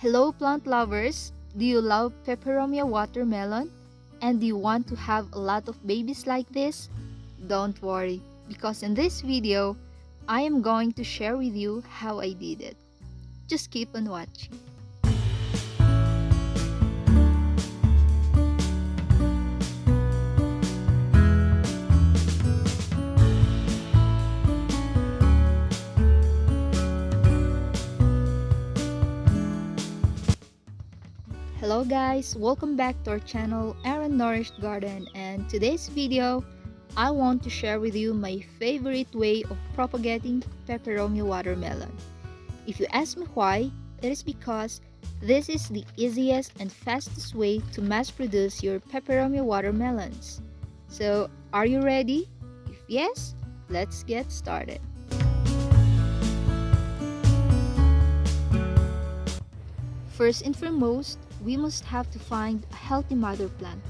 Hello plant lovers! Do you love Peperomia watermelon? And do you want to have a lot of babies like this? Don't worry, because in this video, I am going to share with you how I did it. Just keep on watching. Hello guys, welcome back to our channel Aaron Nourished Garden, and today's video I want to share with you my favorite way of propagating Peperomia watermelon. If you ask me why, it is because this is the easiest and fastest way to mass produce your Peperomia watermelons. So are you ready? If yes, let's get started. First and foremost, we must have to find a healthy mother plant.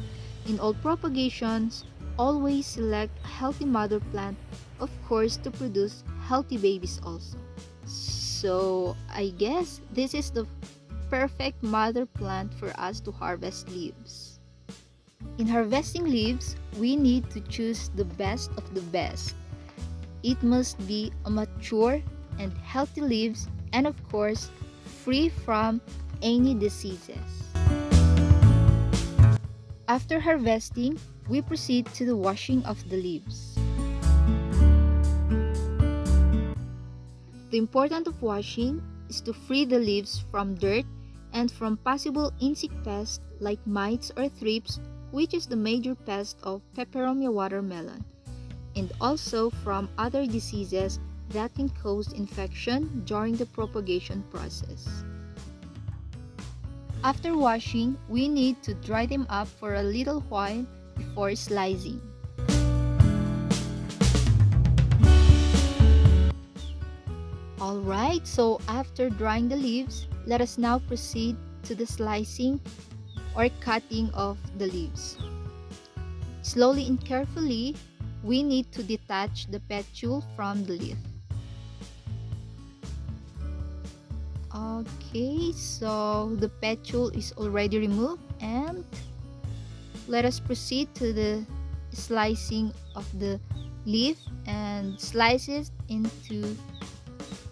In all propagations, always select a healthy mother plant, of course, to produce healthy babies also. So I guess this is the perfect mother plant for us to harvest leaves. In harvesting leaves, we need to choose the best of the best. It must be a mature and healthy leaves, and of course, free from any diseases. After harvesting, we proceed to the washing of the leaves. The importance of washing is to free the leaves from dirt and from possible insect pests like mites or thrips, which is the major pest of Peperomia watermelon, and also from other diseases that can cause infection during the propagation process. After washing, we need to dry them up for a little while before slicing. Alright, so after drying the leaves, let us now proceed to the slicing or cutting of the leaves. Slowly and carefully, we need to detach the petiole from the leaf. Okay, so the petiole is already removed, and let us proceed to the slicing of the leaf and slice it into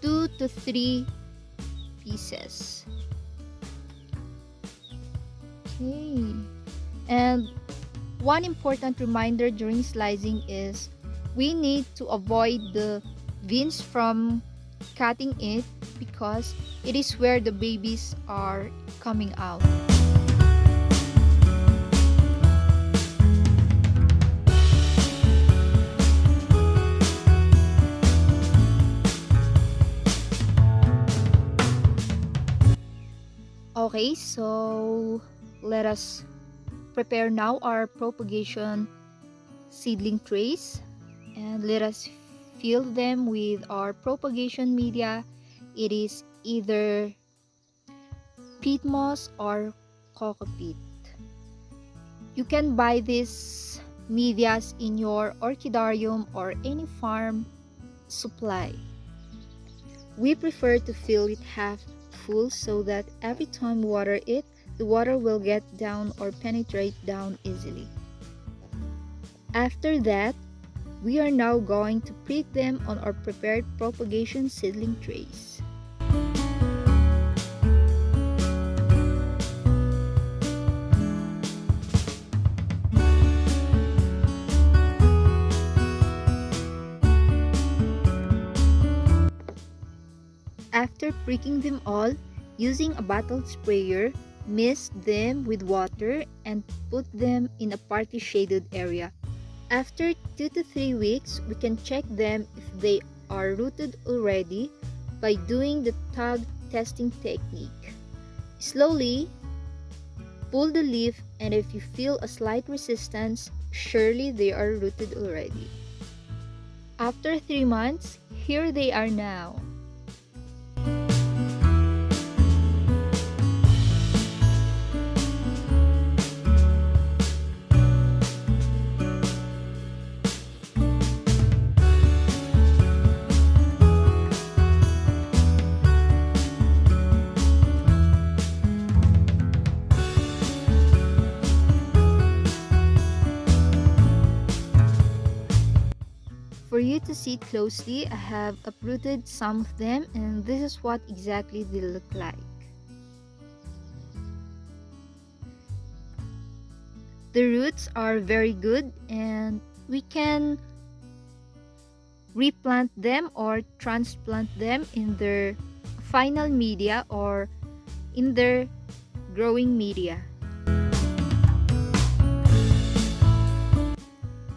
2 to 3 pieces. Okay, and one important reminder during slicing is we need to avoid the veins from cutting it, because it is where the babies are coming out. Okay, so let us prepare now our propagation seedling trays, and let us fill them with our propagation media. It is either peat moss or coco peat. You can buy these medias in your orchidarium or any farm supply. We prefer to fill it half full so that every time we water it, the water will get down or penetrate down easily. After that, we are now going to prep them on our prepared propagation seedling trays. After pricking them all, using a bottle sprayer, mist them with water and put them in a partly shaded area. After 2 to 3 weeks, we can check them if they are rooted already by doing the tug testing technique. Slowly pull the leaf, and if you feel a slight resistance, surely they are rooted already. After 3 months, here they are now. to see it closely, I have uprooted some of them, and this is what exactly they look like. The roots are very good, and we can replant them or transplant them in their final media or in their growing media.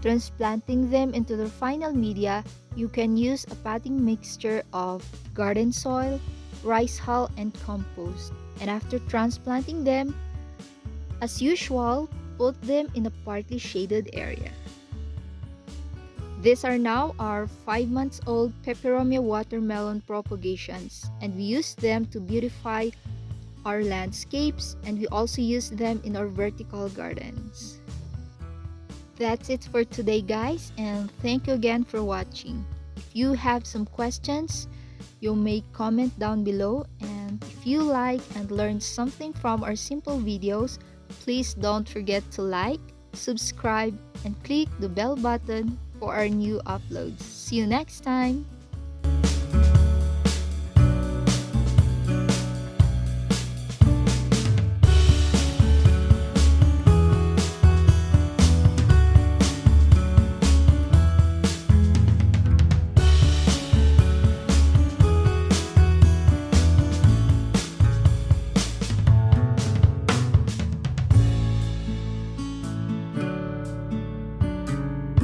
Transplanting them into their final media, you can use a potting mixture of garden soil, rice hull, and compost. And after transplanting them, as usual, put them in a partly shaded area. These are now our 5 months old Peperomia watermelon propagations, and we use them to beautify our landscapes, and we also use them in our vertical gardens. That's it for today, guys, and thank you again for watching. If you have some questions, you may comment down below, and if you like and learned something from our simple videos, please don't forget to like, subscribe, and click the bell button for our new uploads. See you next time!